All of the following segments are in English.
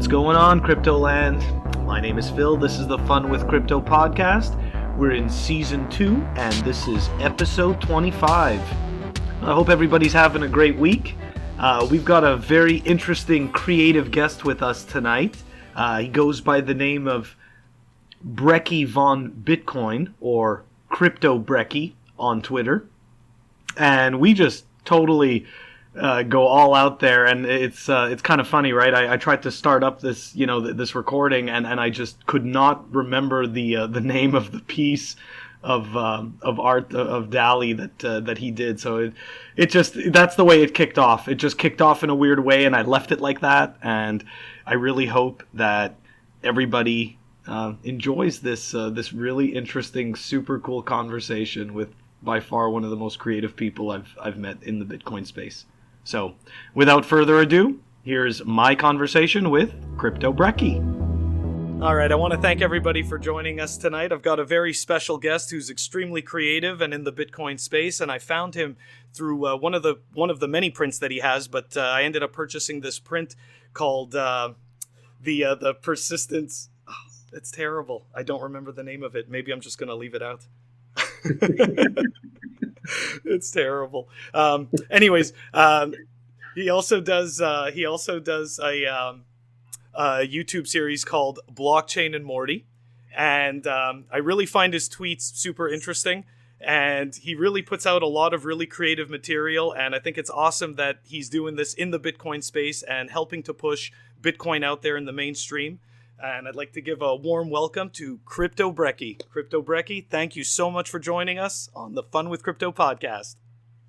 What's going on, Crypto Land? My name is Phil. This is the Fun with Crypto podcast. We're in season 2, and this is episode 25. I hope everybody's having a great week. We've got a very interesting creative guest with us tonight. He goes by the name of Brekkie Von Bitcoin, or CryptoBrekkie on Twitter. And we just totally go all out there, and it's kind of funny, right? I tried to start up this this recording, and I just could not remember the name of the piece of art of Dali that he did. So it just, that's the way it kicked off. It just kicked off in a weird way, and I left it like that. And I really hope that everybody enjoys this really interesting, super cool conversation with by far one of the most creative people I've met in the Bitcoin space. So, without further ado, here's my conversation with CryptoBrekkie. All right, I want to thank everybody for joining us tonight. I've got a very special guest who's extremely creative and in the Bitcoin space, and I found him through one of the many prints that he has. But I ended up purchasing this print called the Persistence. Oh, it's terrible. I don't remember the name of it. Maybe I'm just going to leave it out. It's terrible. Anyways, he also does a YouTube series called Blockchain and Morty, and I really find his tweets super interesting, and he really puts out a lot of really creative material, and I think it's awesome that he's doing this in the Bitcoin space and helping to push Bitcoin out there in the mainstream. And I'd like to give a warm welcome to CryptoBrekkie. CryptoBrekkie, thank you so much for joining us on the Fun with Crypto podcast.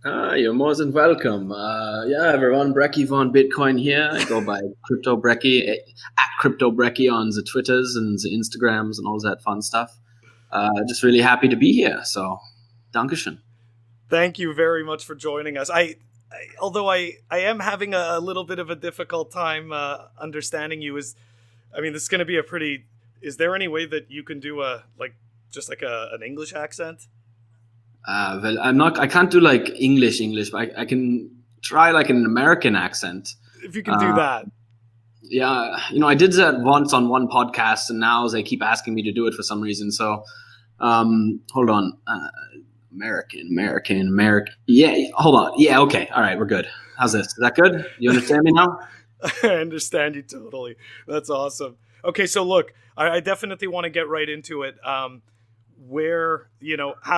You're more than welcome. Everyone, Brekkie Von Bitcoin here. I go by CryptoBrekkie, at CryptoBrekkie on the Twitters and the Instagrams and all that fun stuff. Just really happy to be here. So, Dankeschön. Thank you very much for joining us. Although I am having a little bit of a difficult time understanding you, this is going to be is there any way that you can do an English accent? Well, I can't do like English, but I can try like an American accent. If you can do that. Yeah. I did that once on one podcast, and now they keep asking me to do it for some reason. So, hold on. American. Yeah. Hold on. Yeah. Okay. All right. We're good. How's this? Is that good? You understand me now? I understand you totally. That's awesome. Okay, so look, I definitely want to get right into it. How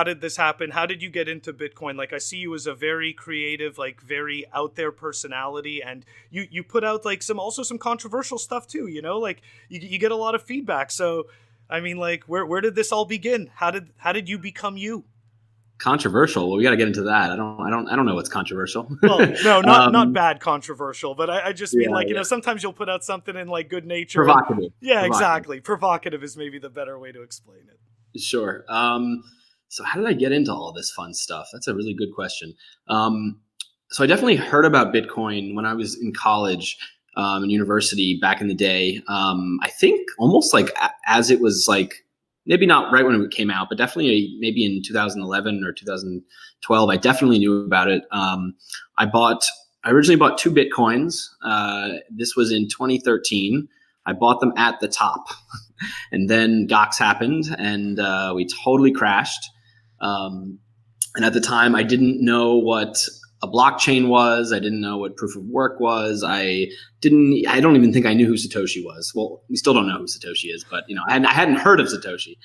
did this happen? How did you get into Bitcoin? Like, I see you as a very creative, like very out there personality, and you put out like some controversial stuff too. Like you get a lot of feedback. So, where did this all begin? How did you become you? Controversial. Well, we got to get into that. I don't know what's controversial. Well, no, not bad controversial, but I just mean sometimes you'll put out something in like good nature. Provocative. Exactly. Provocative is maybe the better way to explain it. Sure. So how did I get into all this fun stuff? That's a really good question. So I definitely heard about Bitcoin when I was in college, in university back in the day. I think almost like as it was like, maybe not right when it came out, but definitely maybe in 2011 or 2012, I definitely knew about it. I originally bought 2 Bitcoins. This was in 2013. I bought them at the top, and then Gox happened, and we totally crashed. And at the time, I didn't know what a blockchain was. I didn't know what proof of work was. I don't even think I knew who Satoshi was. Well, we still don't know who Satoshi is, but I hadn't heard of Satoshi.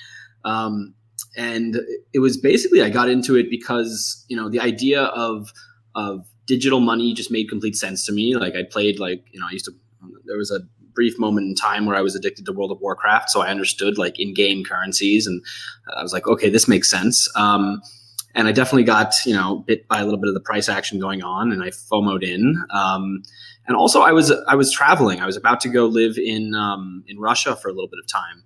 And it was basically, I got into it because, the idea of digital money just made complete sense to me. Like I played there was a brief moment in time where I was addicted to World of Warcraft. So I understood like in-game currencies, and I was like, okay, this makes sense. And I definitely got, bit by a little bit of the price action going on, and I FOMO'd in. And also I was traveling. I was about to go live in Russia for a little bit of time.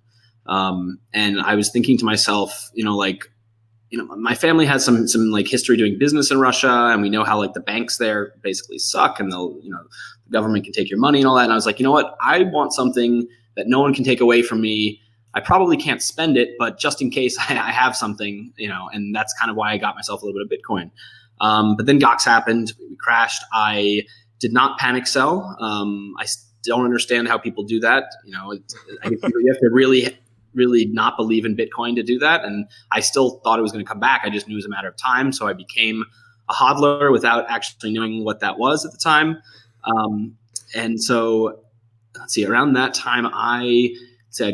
And I was thinking to myself, my family has some like history doing business in Russia, and we know how like the banks there basically suck, and the government can take your money and all that. And I was like, you know what? I want something that no one can take away from me. I probably can't spend it, but just in case I have something, and that's kind of why I got myself a little bit of Bitcoin. But then Gox happened, we crashed. I did not panic sell. I don't understand how people do that. I guess you have to really, really not believe in Bitcoin to do that. And I still thought it was going to come back. I just knew it was a matter of time. So I became a hodler without actually knowing what that was at the time. And so let's see, around that time, I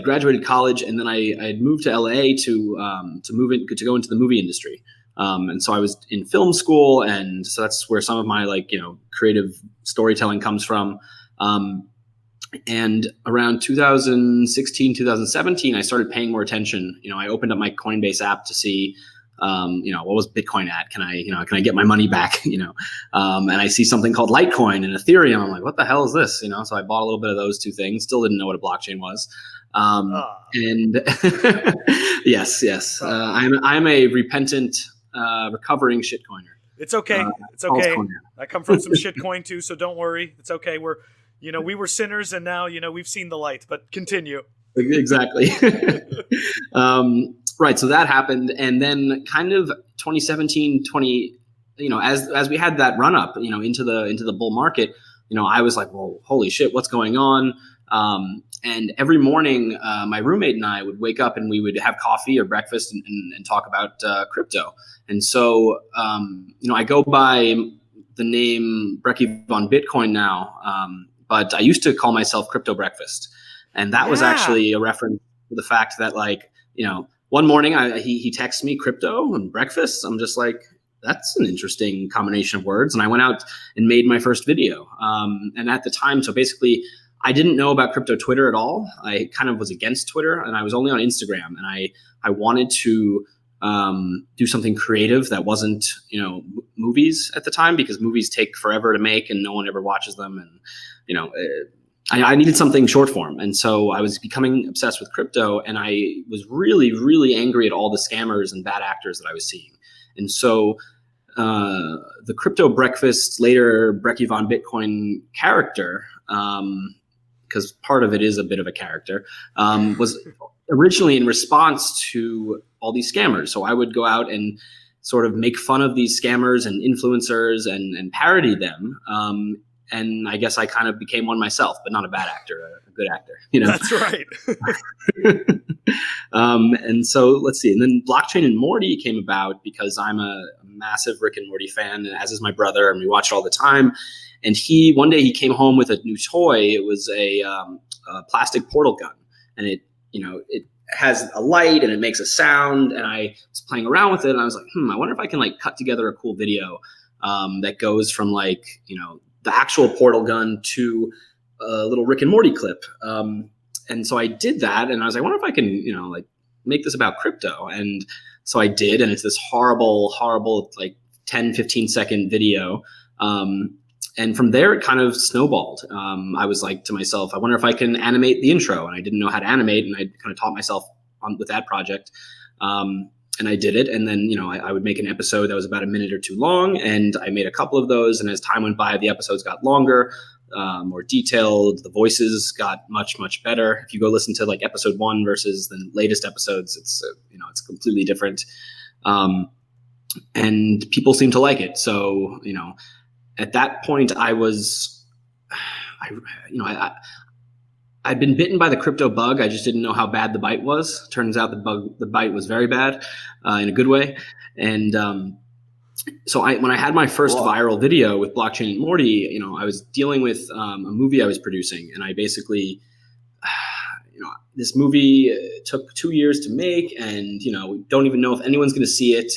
graduated college, and then I had moved to LA to go into the movie industry. And so I was in film school, and so that's where some of my creative storytelling comes from. And around 2016, 2017, I started paying more attention. I opened up my Coinbase app to see, what was Bitcoin at? Can I get my money back? And I see something called Litecoin and Ethereum. I'm like, what the hell is this? So I bought a little bit of those two things. Still didn't know what a blockchain was. And yes. I'm a repentant, recovering shitcoiner. It's okay. It's okay. I come from some shitcoin too, so don't worry. It's okay. We were sinners, and now, we've seen the light, but continue. Exactly. Right. So that happened. And then kind of 2017, as we had that run up, into the bull market, I was like, well, holy shit, what's going on? And every morning, my roommate and I would wake up and we would have coffee or breakfast and talk about crypto. And so, I go by the name Brekkie Von Bitcoin now, but I used to call myself Crypto Breakfast. And that was actually a reference to the fact that, one morning he texts me crypto and breakfast. I'm just like, that's an interesting combination of words. And I went out and made my first video. And at the time, so basically, I didn't know about crypto Twitter at all. I kind of was against Twitter, and I was only on Instagram. And I wanted to do something creative that wasn't, movies at the time, because movies take forever to make and no one ever watches them. And, I needed something short form. And so I was becoming obsessed with crypto, and I was really, really angry at all the scammers and bad actors that I was seeing. And so the Crypto Breakfast, later Brekkie Von Bitcoin character, because part of it is a bit of a character, was originally in response to all these scammers. So I would go out and sort of make fun of these scammers and influencers and parody them. And I guess I kind of became one myself, but not a bad actor, a good actor. That's right. And so let's see. And then Blockchain and Morty came about because I'm a massive Rick and Morty fan, as is my brother, and we watch it all the time. And one day he came home with a new toy. It was a plastic portal gun, and it has a light and it makes a sound. And I was playing around with it, and I was like, I wonder if I can cut together a cool video that goes from the actual portal gun to a little Rick and Morty clip. And so I did that, and I was like, I wonder if I can, make this about crypto. And so I did, and it's this horrible, 10, 15 second video. And from there, it kind of snowballed. I was like to myself, I wonder if I can animate the intro. And I didn't know how to animate, and I kind of taught myself with that project. And I did it. And then, I would make an episode that was about a minute or two long, and I made a couple of those. And as time went by, the episodes got longer, more detailed. The voices got much, much better. If you go listen to episode 1 versus the latest episodes, it's completely different. And people seem to like it. So, at that point I'd been bitten by the crypto bug. I just didn't know how bad the bite was. Turns out the bite was very bad, in a good way. And so when I had my first viral video with Blockchain and Morty, I was dealing with a movie I was producing, and I basically, this movie took 2 years to make, and we don't even know if anyone's going to see it,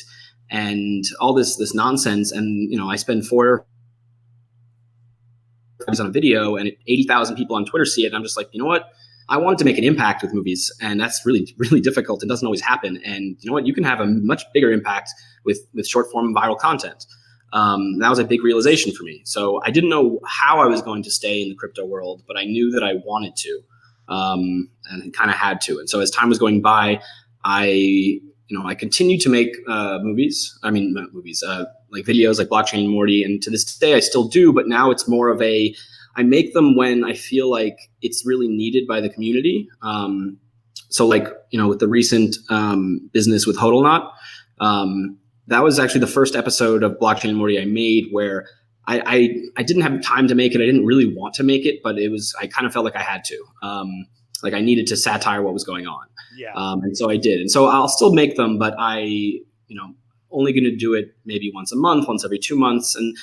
and all this nonsense. And I spend 4 on a video, and 80,000 people on Twitter see it. And I'm just like, you know what? I wanted to make an impact with movies, and that's really, really difficult. It doesn't always happen. And you know what? You can have a much bigger impact with short form viral content. That was a big realization for me. So I didn't know how I was going to stay in the crypto world, but I knew that I wanted to, and kind of had to. And so as time was going by, I continued to make videos like Blockchain and Morty. And to this day, I still do, but now it's more of I make them when I feel like it's really needed by the community. So with the recent business with HODLNOT, that was actually the first episode of Blockchain and Morty I made where I didn't have time to make it. I didn't really want to make it, but I kind of felt like I had to. Like I needed to satire what was going on. Yeah. And so I did. And so I'll still make them, but only going to do it maybe once a month, once every 2 months. And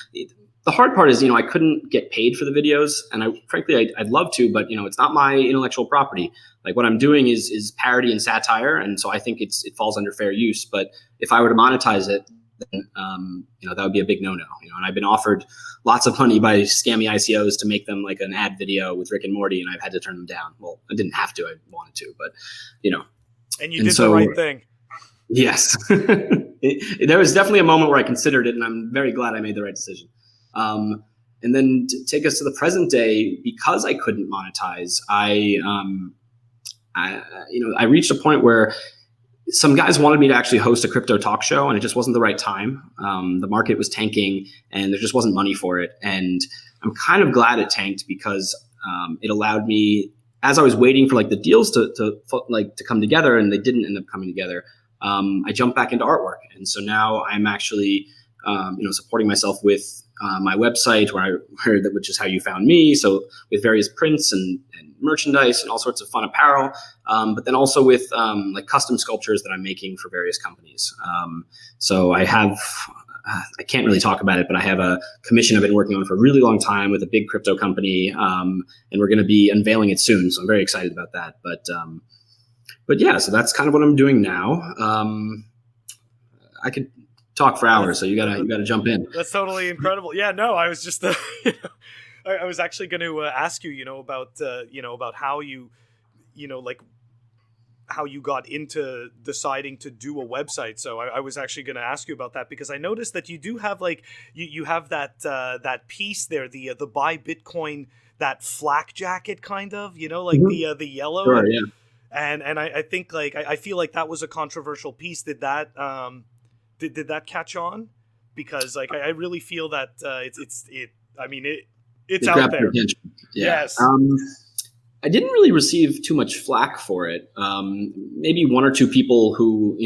the hard part is, I couldn't get paid for the videos. And I'd love to, but it's not my intellectual property. Like what I'm doing is parody and satire. And so I think it falls under fair use. But if I were to monetize it, then, that would be a big no-no. And I've been offered lots of money by scammy ICOs to make them like an ad video with Rick and Morty, and I've had to turn them down. Well, I didn't have to, I wanted to, but And you did the right thing. Yes. There was definitely a moment where I considered it, and I'm very glad I made the right decision. And then to take us to the present day, because I couldn't monetize, I reached a point where some guys wanted me to actually host a crypto talk show, and it just wasn't the right time. The market was tanking, and there just wasn't money for it. And I'm kind of glad it tanked because it allowed me, as I was waiting for like the deals to come together, and they didn't end up coming together. I jumped back into artwork, and so now I'm actually supporting myself with my website, which is how you found me. So with various prints and merchandise and all sorts of fun apparel, but then also with like custom sculptures that I'm making for various companies. So I have, I can't really talk about it, but I have a commission I've been working on for a really long time with a big crypto company, and we're going to be unveiling it soon. So I'm very excited about that. But yeah, so that's kind of what I'm doing now. I could talk for hours, so you gotta jump in. That's totally incredible. Yeah, no, I was just I was actually going to ask you, about how you, how you got into deciding to do a website. So I was actually going to ask you about that, because I noticed that you do have like you have that piece there, the buy Bitcoin, that flak jacket kind of, like mm-hmm. the yellow. Sure, yeah. And I think like I feel like that was a controversial piece. Did that did that catch on? Because like I really feel that it's out there. Yeah. Yes. I didn't really receive too much flack for it. Maybe one or two people who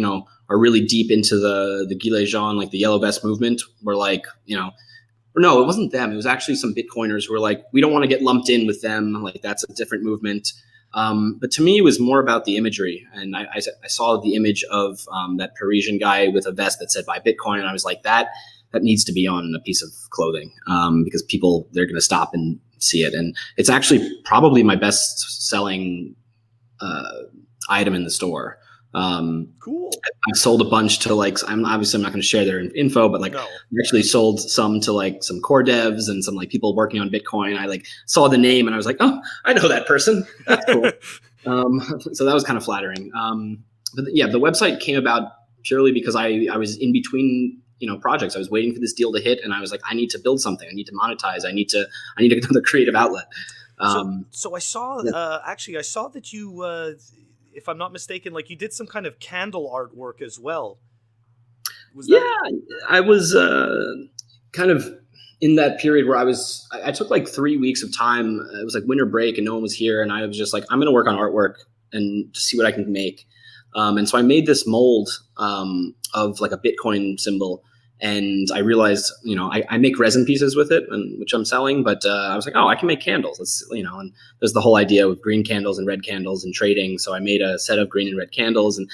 are really deep into the Gilets Jaunes, like the Yellow Vest movement, were like, or no, it wasn't them. It was actually some Bitcoiners who were like, we don't want to get lumped in with them. Like that's a different movement. But to me, it was more about the imagery. And I saw the image of that Parisian guy with a vest that said buy Bitcoin. And I was like, that needs to be on a piece of clothing, because they're going to stop and see it. And it's actually probably my best selling item in the store. Cool. I've sold a bunch to I'm not going to share their info, but I actually sold some to like some core devs and some like people working on Bitcoin. I saw the name and I was like, oh, I know that person. That's cool. So that was kind of flattering. But yeah, the website came about purely because I was in between projects. I was waiting for this deal to hit, and I was like, I need to build something. I need to monetize. I need to get another creative outlet. So I saw I saw that you, if I'm not mistaken, like you did some kind of candle artwork as well. I was kind of in that period where I took like 3 weeks of time. It was like winter break and no one was here, and I was just like, I'm going to work on artwork and just see what I can make. And so I made this mold of like a Bitcoin symbol, and I realized, I make resin pieces with it, which I'm selling, but I was like, oh, I can make candles. And there's the whole idea with green candles and red candles and trading. So I made a set of green and red candles, and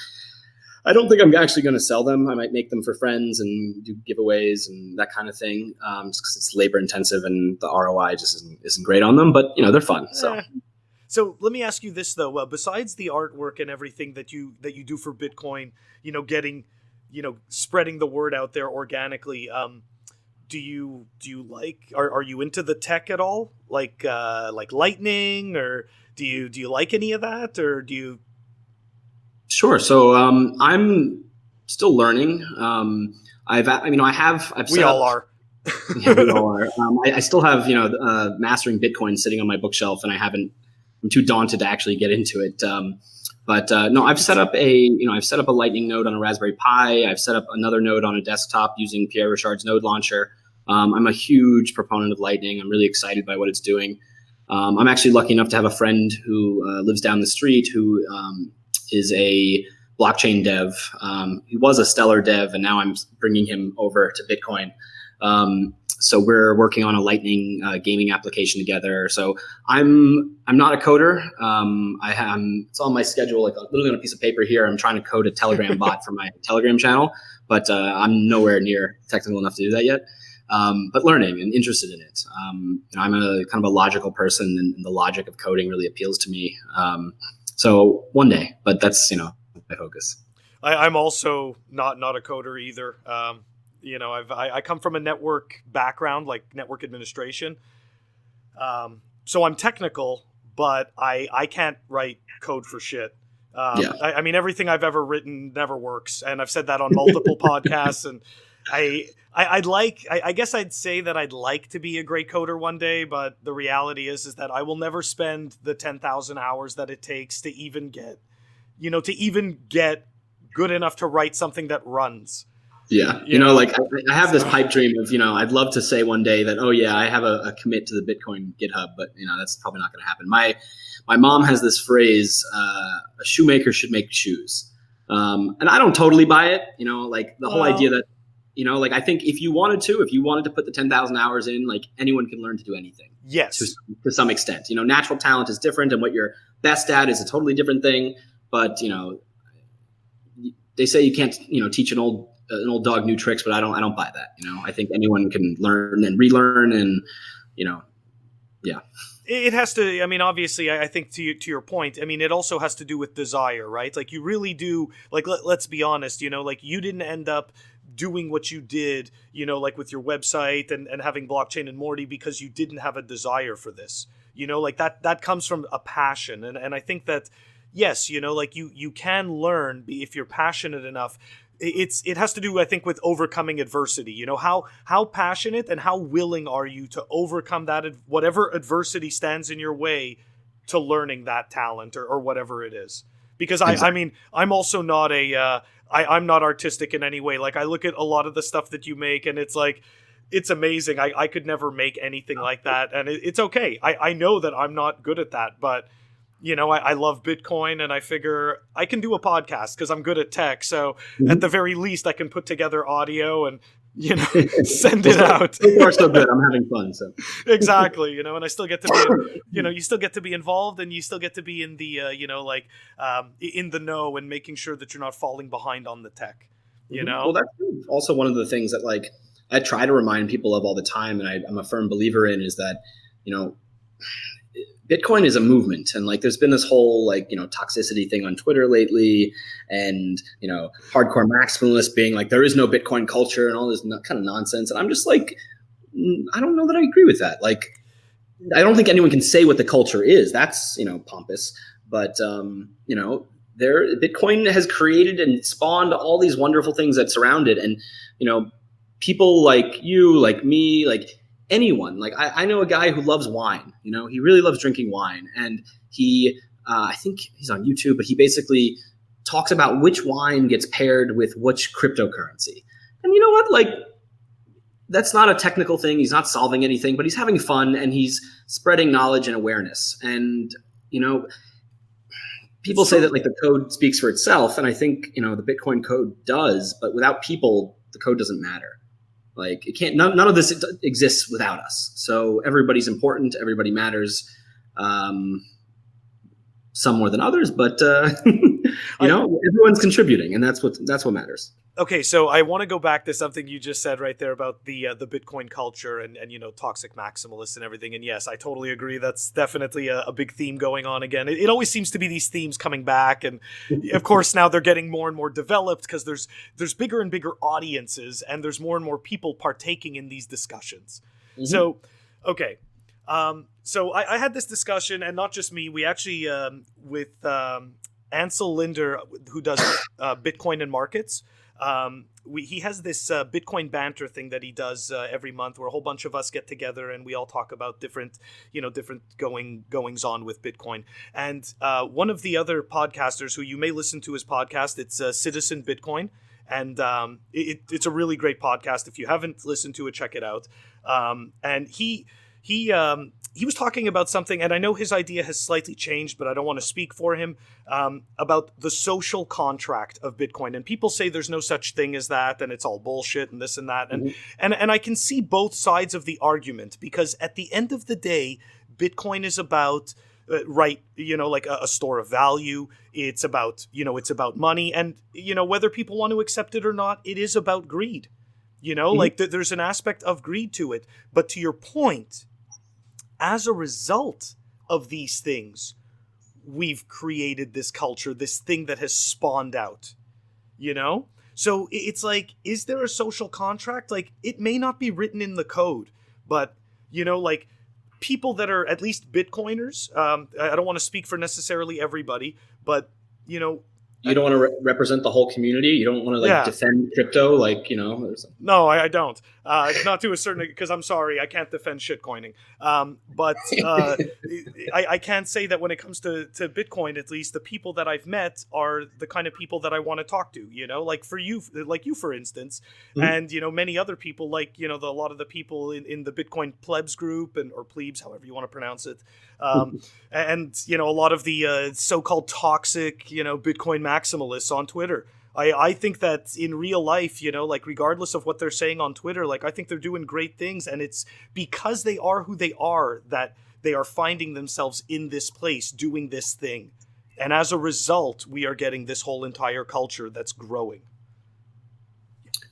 I don't think I'm actually going to sell them. I might make them for friends and do giveaways and that kind of thing, just because it's labor intensive and the ROI just isn't great on them, but they're fun. So let me ask you this though, besides the artwork and everything that you do for Bitcoin, getting, spreading the word out there organically, do you like, are you into the tech at all? Like Lightning, or do you like any of that, or do you? Sure. So I'm still learning. I've we all are. Yeah, we all are. I still have Mastering Bitcoin sitting on my bookshelf, and I'm too daunted to actually get into it. But no, I've set up a Lightning node on a Raspberry Pi. I've set up another node on a desktop using Pierre Richard's node launcher. I'm a huge proponent of Lightning. I'm really excited by what it's doing. I'm actually lucky enough to have a friend who lives down the street who is a blockchain dev. He was a Stellar dev, and now I'm bringing him over to Bitcoin. So we're working on a Lightning gaming application together. So I'm not a coder. It's on my schedule, like literally on a piece of paper here. I'm trying to code a Telegram bot for my Telegram channel, but I'm nowhere near technical enough to do that yet. But learning and interested in it. I'm a kind of a logical person, and the logic of coding really appeals to me. So one day, but that's my focus. I'm also not a coder either. I come from a network background, like network administration. So I'm technical, but I can't write code for shit. I mean, everything I've ever written never works, and I've said that on multiple podcasts. And I guess I'd say that I'd like to be a great coder one day, but the reality is that I will never spend the 10,000 hours that it takes to even get good enough to write something that runs. Yeah. I have this pipe dream of, I'd love to say one day that, oh yeah, I have a commit to the Bitcoin GitHub, but that's probably not going to happen. My mom has this phrase, a shoemaker should make shoes. And I don't totally buy it, the whole idea that, I think if you wanted to put the 10,000 hours in, like anyone can learn to do anything. Yes. To some extent, natural talent is different, and what you're best at is a totally different thing. But, they say you can't, teach an old dog new tricks, but I don't buy that. I think anyone can learn and relearn, and yeah. It has to. I mean, obviously, I think to your point. I mean, it also has to do with desire, right? Like you really do. Like let's be honest. Like you didn't end up doing what you did, like with your website and having Blockchain and Morty because you didn't have a desire for this. Like that comes from a passion, and I think that yes, like you can learn if you're passionate enough. It has to do, I think, with overcoming adversity. How passionate and how willing are you to overcome that, whatever adversity stands in your way, to learning that talent or whatever it is. Because I mean, I'm also not I'm not artistic in any way. Like I look at a lot of the stuff that you make, and it's like, it's amazing. I could never make anything like that, and it's okay. I know that I'm not good at that, but I love Bitcoin, and I figure I can do a podcast because I'm good at tech. So at the very least, I can put together audio and, send it out. So far, so good. I'm having fun. So exactly, and I still get to be, you still get to be involved, and you still get to be in the, in the know and making sure that you're not falling behind on the tech. Well, that's also one of the things that I try to remind people of all the time, and I'm a firm believer in, is that Bitcoin is a movement, and there's been this whole toxicity thing on Twitter lately, and hardcore maximalists being like there is no Bitcoin culture and all this kind of nonsense, and I'm just like, I don't know that I agree with that. I don't think anyone can say what the culture is. That's pompous, but Bitcoin has created and spawned all these wonderful things that surround it, and people like you, like me, like anyone. I know a guy who loves wine. He really loves drinking wine, and he I think he's on YouTube, but he basically talks about which wine gets paired with which cryptocurrency. And you know what? That's not a technical thing. He's not solving anything, but he's having fun, and he's spreading knowledge and awareness. And people say that the code speaks for itself, and I think the Bitcoin code does, but without people, the code doesn't matter. It can't. None of this exists without us. So everybody's important. Everybody matters. Some more than others, but everyone's contributing, and that's what matters. Okay, so I want to go back to something you just said right there about the Bitcoin culture and toxic maximalists and everything. And yes, I totally agree. That's definitely a big theme going on again. It always seems to be these themes coming back, and of course now they're getting more and more developed because there's bigger and bigger audiences, and there's more and more people partaking in these discussions. Mm-hmm. So, okay. So I had this discussion, and not just me. We actually with Ansel Linder, who does Bitcoin and markets. He has this Bitcoin banter thing that he does every month, where a whole bunch of us get together and we all talk about different goings on with Bitcoin. And one of the other podcasters who you may listen to his podcast, it's Citizen Bitcoin, and it's a really great podcast. If you haven't listened to it, check it out. And he he was talking about something, and I know his idea has slightly changed, but I don't want to speak for him, about the social contract of Bitcoin. And people say there's no such thing as that, and it's all bullshit and this and that. And I can see both sides of the argument, because at the end of the day, Bitcoin is about, like a store of value. It's about, it's about money. And, whether people want to accept it or not, it is about greed. Like there's an aspect of greed to it. But to your point, as a result of these things, we've created this culture, this thing that has spawned out, So it's like, is there a social contract? Like, it may not be written in the code, but, like people that are at least Bitcoiners, I don't want to speak for necessarily everybody, but, you don't want to represent the whole community. You don't want to defend crypto, No, I don't. Not to a certain, because I'm sorry, I can't defend shitcoining. But I can say that when it comes to Bitcoin, at least the people that I've met are the kind of people that I want to talk to. Like for you, for instance, and many other people, like a lot of the people in the Bitcoin plebs group or plebes, however you want to pronounce it, and a lot of the so-called toxic Bitcoin maximalists on Twitter. I think that in real life, regardless of what they're saying on Twitter, I think they're doing great things. And it's because they are who they are that they are finding themselves in this place doing this thing. And as a result, we are getting this whole entire culture that's growing.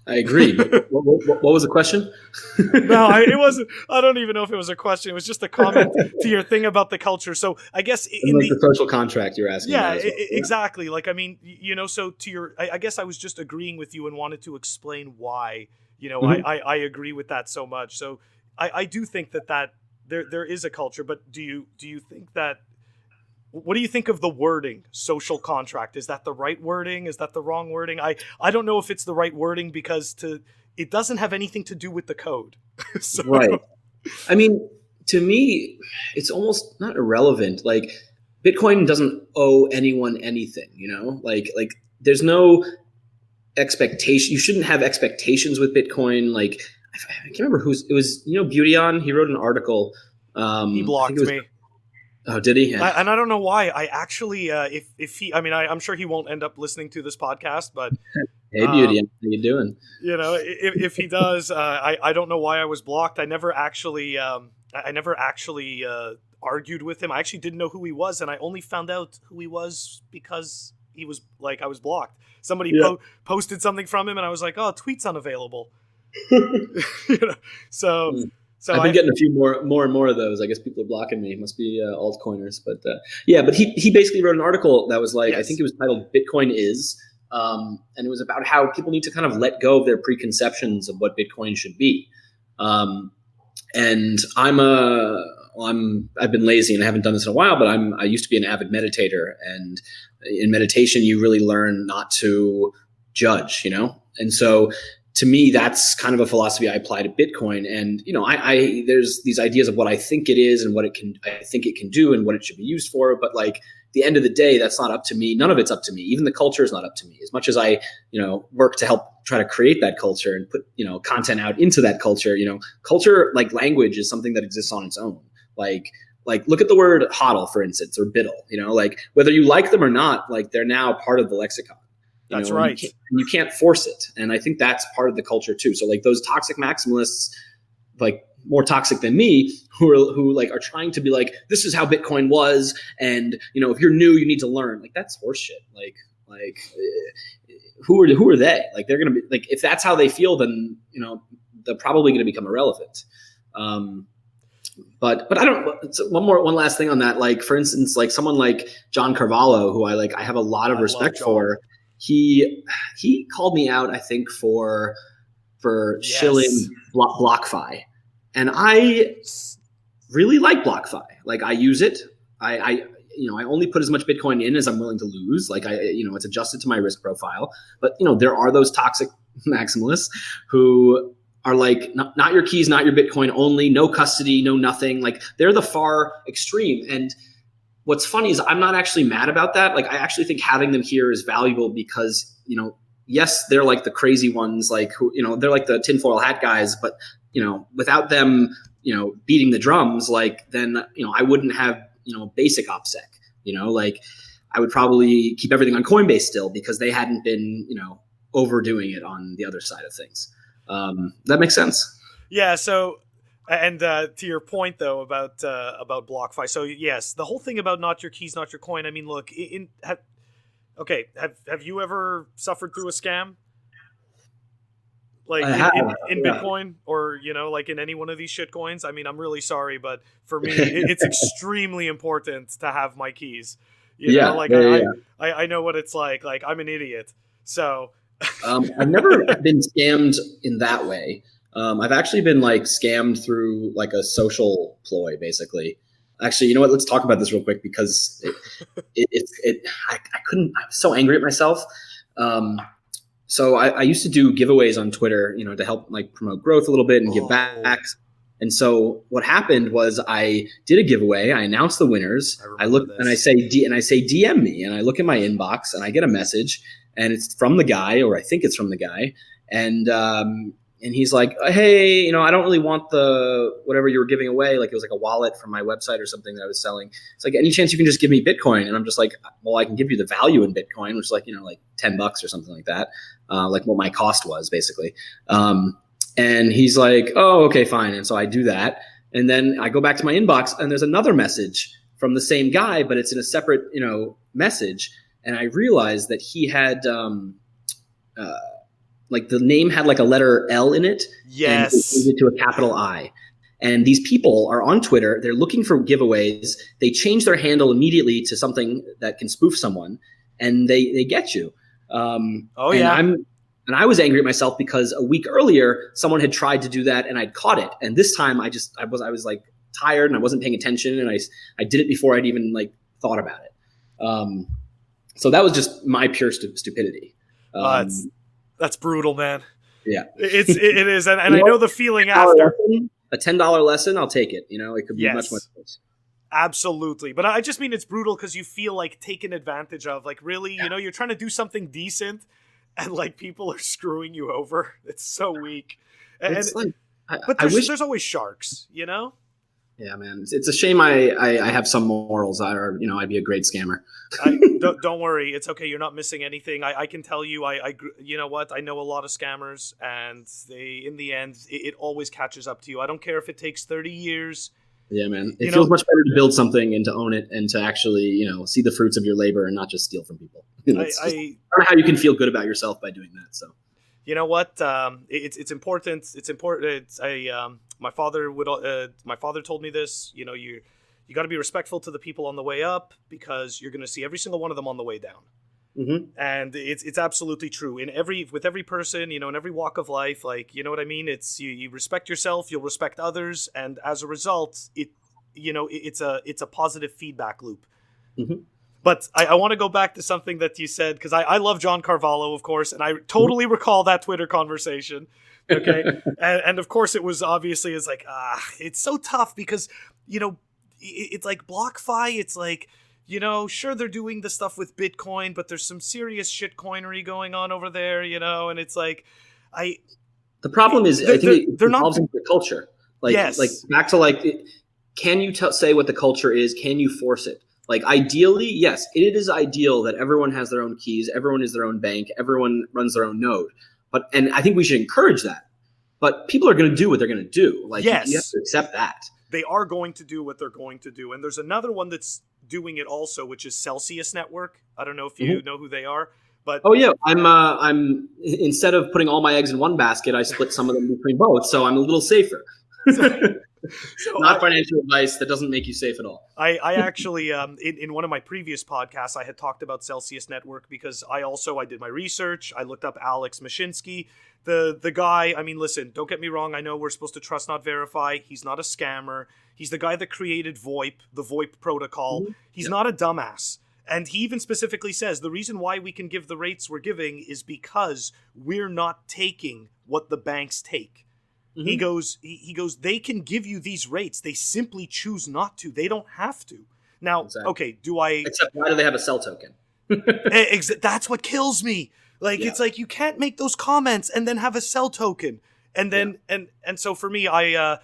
I agree. What was the question? No, it wasn't. I don't even know if it was a question. It was just a comment to your thing about the culture. So I guess in the social contract you're asking. Yeah, exactly. So to your, I guess I was just agreeing with you and wanted to explain why, I agree with that so much. So I do think that there is a culture, but do you think that, what do you think of the wording, social contract? Is that the right wording? Is that the wrong wording? I don't know if it's the right wording, because it doesn't have anything to do with the code. So. Right. I mean, to me, it's almost not irrelevant. Like, Bitcoin doesn't owe anyone anything, Like there's no expectation. You shouldn't have expectations with Bitcoin. Like, I can't remember it was, Beauty On. He wrote an article. He blocked me. Oh, did he? Yeah. And I don't know why. I actually, if he, I'm sure he won't end up listening to this podcast, but hey, Beauty, how you doing? If he does, I don't know why I was blocked. I never actually argued with him. I actually didn't know who he was, and I only found out who he was because he was I was blocked. Somebody posted something from him, and I was like, oh, tweet's unavailable. So. So I've been getting a few more and more of those. I guess people are blocking me. It must be altcoiners. But but he basically wrote an article that was I think it was titled "Bitcoin Is," and it was about how people need to kind of let go of their preconceptions of what Bitcoin should be. And I've been lazy and I haven't done this in a while, but I used to be an avid meditator, and in meditation you really learn not to judge, and so. To me, that's kind of a philosophy I apply to Bitcoin. And, there's these ideas of what I think it is and what I think it can do and what it should be used for. But at the end of the day, that's not up to me. None of it's up to me. Even the culture is not up to me. As much as I, work to help try to create that culture and put, content out into that culture, culture, like language, is something that exists on its own. Like look at the word hodl, for instance, or biddle, whether you like them or not, they're now part of the lexicon. That's right. You can't force it. And I think that's part of the culture too. So those toxic maximalists, more toxic than me, who are trying to be this is how Bitcoin was. And, if you're new, you need to learn. That's horseshit. Who are they? They're going to be if that's how they feel, then, they're probably going to become irrelevant. But I don't. One last thing on that. For instance, someone like John Carvalho, who I have a lot of respect for. He called me out, I think, for shilling BlockFi, and I really like BlockFi. I use it. I only put as much Bitcoin in as I'm willing to lose. It's adjusted to my risk profile. But there are those toxic maximalists who are not your keys, not your Bitcoin only, no custody, no nothing. They're the far extreme. And what's funny is I'm not actually mad about that. I actually think having them here is valuable because, yes, they're the crazy ones, who, they're the tinfoil hat guys, but, without them, beating the drums, like then, I wouldn't have, basic OPSEC, like I would probably keep everything on Coinbase still because they hadn't been, overdoing it on the other side of things. That makes sense. Yeah. So, and to your point though about BlockFi. So yes, the whole thing about not your keys, not your coin. I mean, look, have you ever suffered through a scam? Like in Bitcoin or, like in any one of these shit coins? I mean, I'm really sorry, but for me, it's extremely important to have my keys. I know what it's like. Like, I'm an idiot. So I've never been scammed in that way. I've actually been like scammed through like a social ploy, basically. Actually, you know what? Let's talk about this real quick because I was so angry at myself. So I used to do giveaways on Twitter, to help like promote growth a little bit and give back. And so what happened was I did a giveaway. I announced the winners. I look and I say DM me, and I look in my inbox and I get a message, and it's from the guy, or I think it's from the guy, and he's like, hey, I don't really want the whatever you were giving away. Like it was like a wallet from my website or something that I was selling. It's like, any chance you can just give me Bitcoin? And I'm just like, well, I can give you the value in Bitcoin, which is like, like $10 or something like that. Like what my cost was basically. And he's like, oh, okay, fine. And so I do that. And then I go back to my inbox and there's another message from the same guy, but it's in a separate, message. And I realized that he had, like the name had like a letter L in it. Yes. And it to a capital I. And these people are on Twitter. They're looking for giveaways. They change their handle immediately to something that can spoof someone, and they get you. And I was angry at myself because a week earlier someone had tried to do that and I'd caught it. And this time I was like tired and I wasn't paying attention, and I did it before I'd even like thought about it. So that was just my pure stupidity. That's brutal, man. Yeah, it is, and I know the feeling after. A $10 lesson, I'll take it. It could be much worse. Absolutely. But I just mean it's brutal because you feel like taken advantage of. Like, really, you're trying to do something decent and like people are screwing you over. It's so weak. But there's always sharks, Yeah, man. It's a shame I have some morals. I'd be a great scammer. Don't worry. It's okay. You're not missing anything. I can tell you, you know what? I know a lot of scammers, and in the end, it always catches up to you. I don't care if it takes 30 years. Yeah, man. It feels much better to build something and to own it and to actually, see the fruits of your labor and not just steal from people. I don't know how you can feel good about yourself by doing that. So, you know what? It's important. It's important. My father told me this. You got to be respectful to the people on the way up because you're going to see every single one of them on the way down. Mm-hmm. And it's absolutely true with every person, in every walk of life. Like, you know what I mean? It's you respect yourself, you'll respect others, and as a result, it's a positive feedback loop. Mm-hmm. But I want to go back to something that you said, because I love John Carvalho, of course, and I totally recall that Twitter conversation. Okay. and of course it was obviously, it's like, it's so tough because, it's like BlockFi. It's like, sure, they're doing the stuff with Bitcoin, but there's some serious shitcoinery going on over there, and it's like, the problem is, I think they're not into the culture. Like, yes. Like back to like, can you say what the culture is? Can you force it? Like, ideally, yes, it is ideal that everyone has their own keys, everyone is their own bank, everyone runs their own node. And I think we should encourage that. But people are going to do what they're going to do. Like, yes. You have to accept that. They are going to do what they're going to do. And there's another one that's doing it also, which is Celsius Network. I don't know if you know who they are. But oh, yeah. I'm instead of putting all my eggs in one basket, I split some of them between both. So I'm a little safer. So not financial advice that doesn't make you safe at all. I actually, in one of my previous podcasts, I had talked about Celsius Network because I did my research. I looked up Alex Mashinsky, the guy. I mean, listen, don't get me wrong. I know we're supposed to trust, not verify. He's not a scammer. He's the guy that created VoIP, the VoIP protocol. Mm-hmm. He's not a dumbass. And he even specifically says the reason why we can give the rates we're giving is because we're not taking what the banks take. Mm-hmm. He goes, they can give you these rates. They simply choose not to. They don't have to. Now, exactly. Okay, Except why do they have a sell token? That's what kills me. Like, It's like you can't make those comments and then have a sell token. And then and so for me, I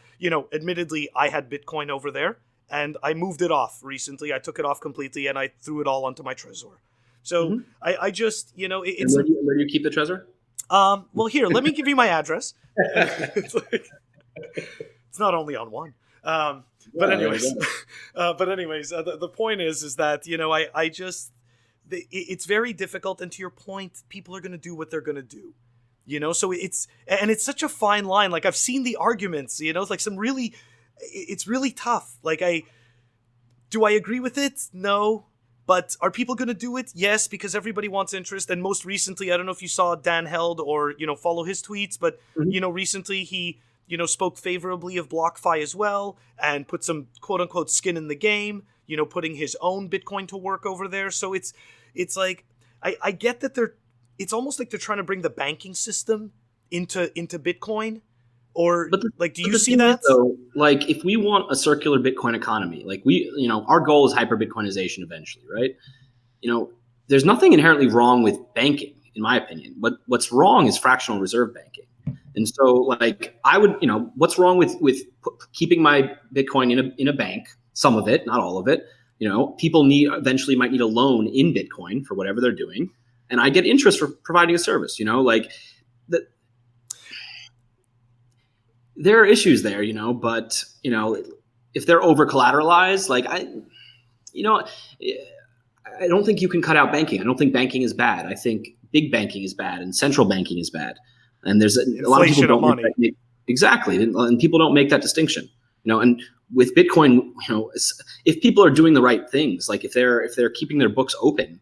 admittedly I had Bitcoin over there and I moved it off recently. I took it off completely and I threw it all onto my Trezor. So Mm-hmm. I just it's and where do you keep the Trezor? well, here, let me give you my address. It's like, it's not only on one. But anyways, the point is that I just it's very difficult, and to your point, people are going to do what they're going to do. So it's such a fine line. Like, I've seen the arguments. It's like it's really tough. Like, do I agree with it? No. But are people going to do it? Yes, because everybody wants interest. And most recently, I don't know if you saw Dan Held or, follow his tweets, but, recently he, spoke favorably of BlockFi as well and put some quote unquote skin in the game, putting his own Bitcoin to work over there. So it's like, I get that it's almost like they're trying to bring the banking system into Bitcoin. Or do you see that? Though, like, if we want a circular Bitcoin economy, like our goal is hyper Bitcoinization eventually, right? There's nothing inherently wrong with banking, in my opinion. What's wrong is fractional reserve banking. And so, like, I would, what's wrong with keeping my Bitcoin in a bank? Some of it, not all of it. People eventually might need a loan in Bitcoin for whatever they're doing, and I get interest for providing a service. There are issues there, but if they're over collateralized, like I don't think you can cut out banking. I don't think banking is bad. I think big banking is bad and central banking is bad. And there's a lot of people don't exactly, and people don't make that distinction. And with Bitcoin, if people are doing the right things, like if they're keeping their books open,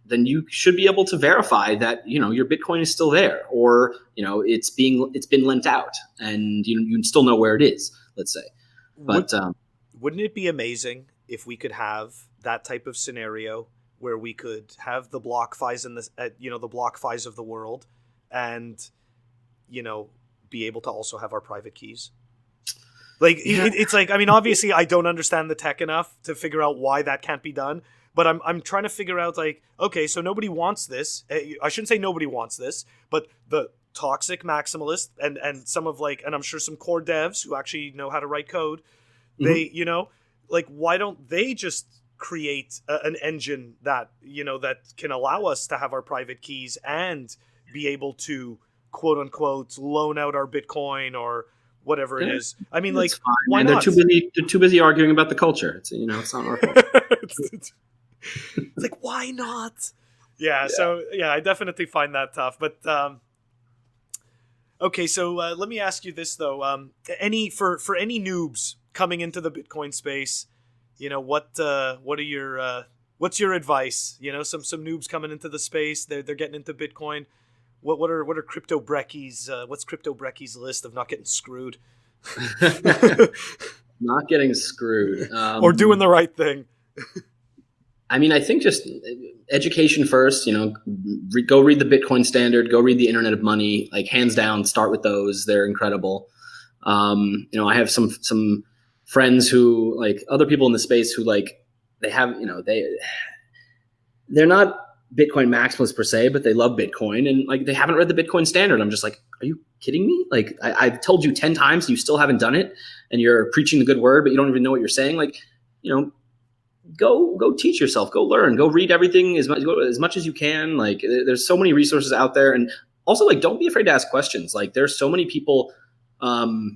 then you should be able to verify that your Bitcoin is still there, or it's been lent out, and you still know where it is. Let's say, but wouldn't it be amazing if we could have that type of scenario where we could have the BlockFis and the BlockFis of the world, and be able to also have our private keys? Like, it's like, I mean, obviously, I don't understand the tech enough to figure out why that can't be done. But I'm trying to figure out, like, okay, so nobody wants this. I shouldn't say nobody wants this, but the toxic maximalists and some of, like, and I'm sure some core devs who actually know how to write code, they, like, why don't they just create an engine that, that can allow us to have our private keys and be able to, quote unquote, loan out our Bitcoin or whatever it is. I mean, like, fine, why not? They're too busy arguing about the culture. It's it's not our fault. It's like, why not? Yeah, so I definitely find that tough. But okay, so let me ask you this though: for any noobs coming into the Bitcoin space, what are your what's your advice? Some noobs coming into the space, they're getting into Bitcoin. What are CryptoBrekkie's what's CryptoBrekkie's list of not getting screwed? Not getting screwed, or doing the right thing. I mean, I think just education first, go read the Bitcoin Standard, go read the Internet of Money, like, hands down, start with those. They're incredible. I have some friends who, like, other people in the space who, like, they have, they're not Bitcoin maximalists per se, but they love Bitcoin, and, like, they haven't read the Bitcoin Standard. I'm just like, are you kidding me? Like, I've told you 10 times, you still haven't done it, and you're preaching the good word, but you don't even know what you're saying. Like, go teach yourself, go learn, go read everything as much as you can. Like, there's so many resources out there. And also, like, don't be afraid to ask questions. Like, there's so many people, like,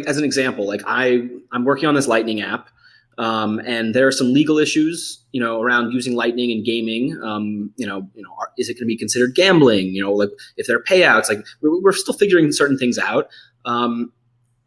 as an example, like, I'm working on this Lightning app, and there are some legal issues, around using Lightning in gaming. Is it going to be considered gambling? Like, if there are payouts, like, we're still figuring certain things out.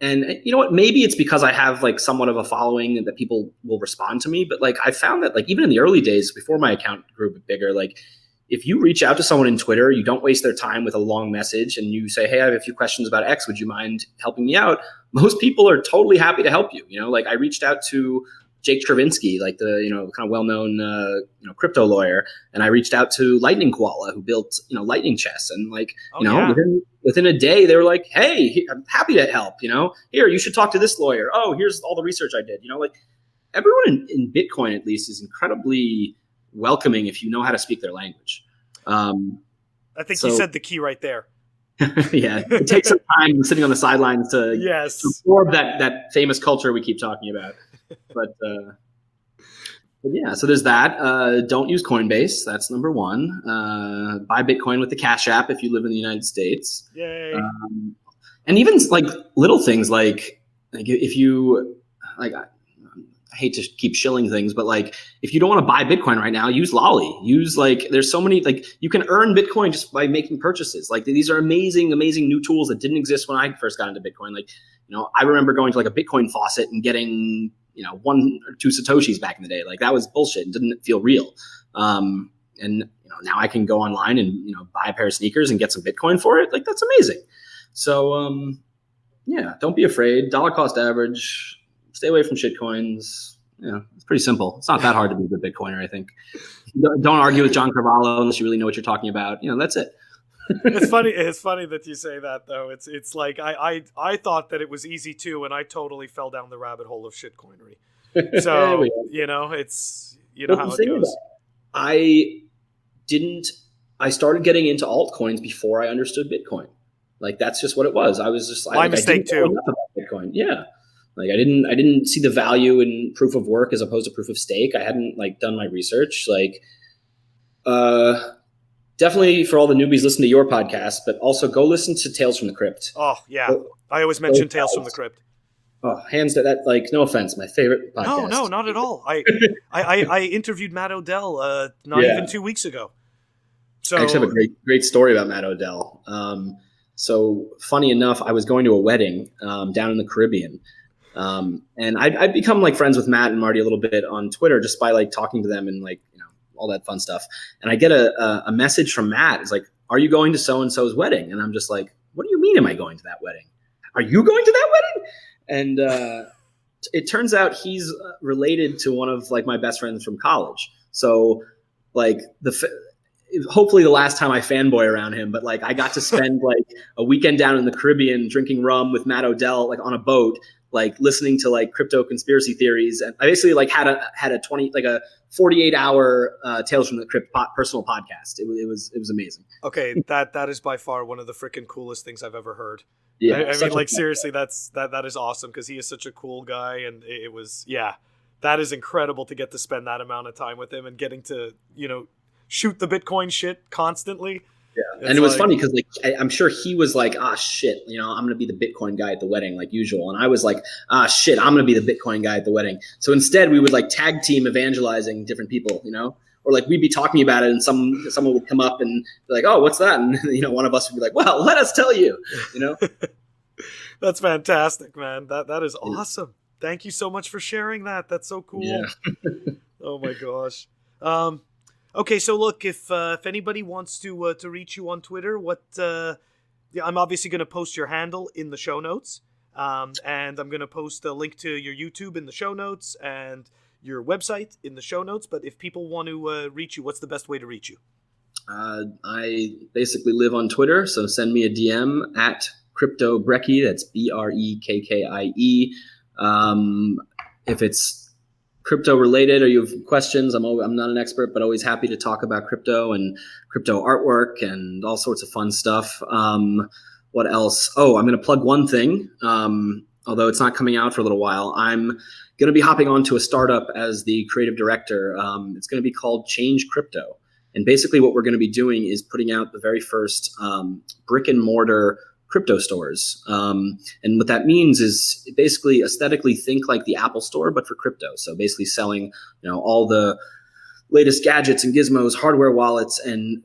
And you know what? Maybe it's because I have, like, somewhat of a following and that people will respond to me. But, like, I found that, like, even in the early days before my account grew a bit bigger, like, if you reach out to someone in Twitter, you don't waste their time with a long message, and you say, hey, I have a few questions about X. Would you mind helping me out? Most people are totally happy to help you. Like, I reached out to Jake Travinsky, like the kind of well-known crypto lawyer, and I reached out to Lightning Koala, who built Lightning Chess, and, like, within a day they were like, hey, I'm happy to help. Here, you should talk to this lawyer. Oh, here's all the research I did. Like, everyone in Bitcoin, at least, is incredibly welcoming if you know how to speak their language. I think you said the key right there. Yeah, it takes some time sitting on the sidelines to absorb that famous culture we keep talking about. But yeah, so there's that. Don't use Coinbase. That's number one. Buy Bitcoin with the Cash App if you live in the United States. Yay. And even like little things like if you like. I hate to keep shilling things, but like if you don't want to buy Bitcoin right now, use Lolly. Use there's so many, like you can earn Bitcoin just by making purchases. Like these are amazing new tools that didn't exist when I first got into Bitcoin. Like, I remember going to like a Bitcoin faucet and getting, 1 or 2 Satoshis back in the day. Like that was bullshit and didn't feel real. And now I can go online and, buy a pair of sneakers and get some Bitcoin for it. Like that's amazing. So, yeah, don't be afraid. Dollar cost average. Stay away from shitcoins. It's pretty simple. It's not that hard to be a good Bitcoiner, I think. Don't argue with John Carvalho unless you really know what you're talking about. That's it. It's funny. It's funny that you say that, though. It's like I thought that it was easy too, and I totally fell down the rabbit hole of shitcoinery. So it's how it goes. I started getting into altcoins before I understood Bitcoin. Like that's just what it was. I was just my mistake too. Enough about Bitcoin. Yeah. Like I didn't see the value in proof of work as opposed to proof of stake. I hadn't done my research. Definitely for all the newbies, listen to your podcast, but also go listen to Tales from the Crypt. Oh yeah, I always mention Tales from the Crypt. Oh, hands down, that no offense, my favorite podcast. No, not at all. I interviewed Matt Odell not even 2 weeks ago. So I actually have a great story about Matt Odell. So funny enough, I was going to a wedding down in the Caribbean. And I'd become friends with Matt and Marty a little bit on Twitter just by talking to them and all that fun stuff. And I get a message from Matt. It's like, are you going to so-and-so's wedding? And I'm just like, what do you mean am I going to that wedding? Are you going to that wedding? And it turns out he's related to one of my best friends from college. So hopefully the last time I fanboy around him, but I got to spend a weekend down in the Caribbean drinking rum with Matt Odell on a boat, listening to crypto conspiracy theories. And I basically had a 48-hour Tales from the Crypt personal podcast. It was amazing. Okay, that is by far one of the freaking coolest things I've ever heard. Yeah, I mean, seriously, that is awesome because he is such a cool guy, and it was that is incredible to get to spend that amount of time with him and getting to shoot the Bitcoin shit constantly. Yeah, and it was funny because I'm sure he was shit, I'm going to be the Bitcoin guy at the wedding like usual, and I was shit, I'm going to be the Bitcoin guy at the wedding. So instead, we would tag team evangelizing different people, or we'd be talking about it, and someone would come up and be like, oh, what's that? And one of us would be like, well, let us tell you, That's fantastic, man. That is awesome. Thank you so much for sharing that. That's so cool. Yeah. Oh my gosh. Okay, so look, if anybody wants to reach you on Twitter, I'm obviously going to post your handle in the show notes, and I'm going to post a link to your YouTube in the show notes and your website in the show notes. But if people want to reach you, what's the best way to reach you? I basically live on Twitter, so send me a DM at CryptoBrekkie. That's BREKKIE. If it's crypto related or you have questions, I'm not an expert, but always happy to talk about crypto and crypto artwork and all sorts of fun stuff. What else? Oh, I'm going to plug one thing. Although it's not coming out for a little while, I'm going to be hopping onto a startup as the creative director. It's going to be called Change Crypto. And basically what we're going to be doing is putting out the very first brick and mortar crypto stores. And what that means is basically aesthetically think like the Apple Store, but for crypto. So basically selling, all the latest gadgets and gizmos, hardware wallets, and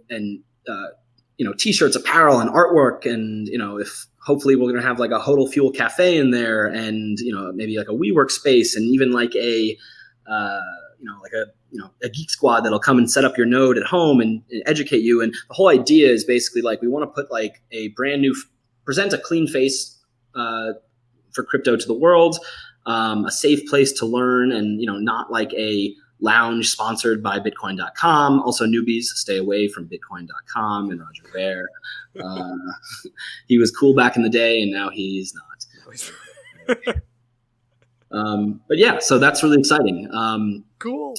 t-shirts, apparel, and artwork. And, if hopefully we're going to have a Hodl Fuel cafe in there, and, maybe a WeWork space, and even a Geek Squad that'll come and set up your node at home and educate you. And the whole idea is basically we want to put a brand new present a clean face for crypto to the world, a safe place to learn, and not a lounge sponsored by Bitcoin.com. Also, newbies, stay away from Bitcoin.com and Roger Ver. He was cool back in the day, and now he's not. But yeah, so that's really exciting. Cool.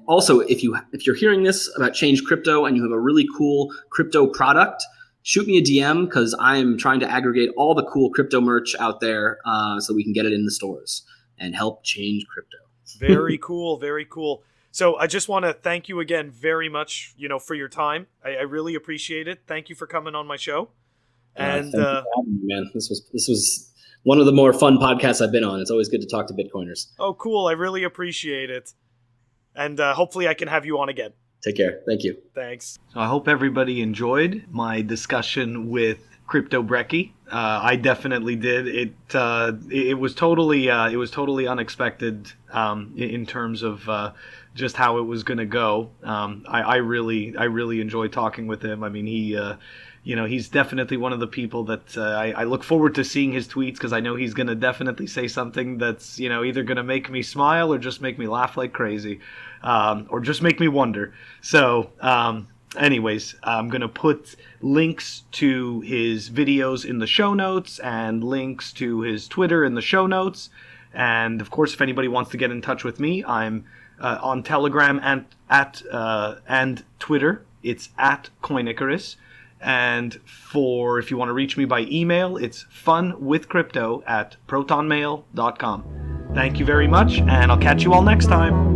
Also, if you're hearing this about Change Crypto and you have a really cool crypto product, shoot me a DM because I'm trying to aggregate all the cool crypto merch out there so we can get it in the stores and help change crypto. Very cool. Very cool. So I just want to thank you again very much, for your time. I really appreciate it. Thank you for coming on my show. And thank you for having me, man. This was one of the more fun podcasts I've been on. It's always good to talk to Bitcoiners. Oh, cool. I really appreciate it. And hopefully I can have you on again. Take care. Thank you. Thanks. So I hope everybody enjoyed my discussion with CryptoBrekkie. I definitely did. It was totally unexpected in terms of just how it was going to go. I really enjoyed talking with him. I mean, he's definitely one of the people that I look forward to seeing his tweets, because I know he's going to definitely say something that's either going to make me smile or just make me laugh like crazy, or just make me wonder. So anyways, I'm going to put links to his videos in the show notes and links to his Twitter in the show notes. And of course, if anybody wants to get in touch with me, I'm on Telegram and Twitter. It's at CoinIcarus. And if you want to reach me by email, it's funwithcrypto@protonmail.com. Thank you very much, and I'll catch you all next time.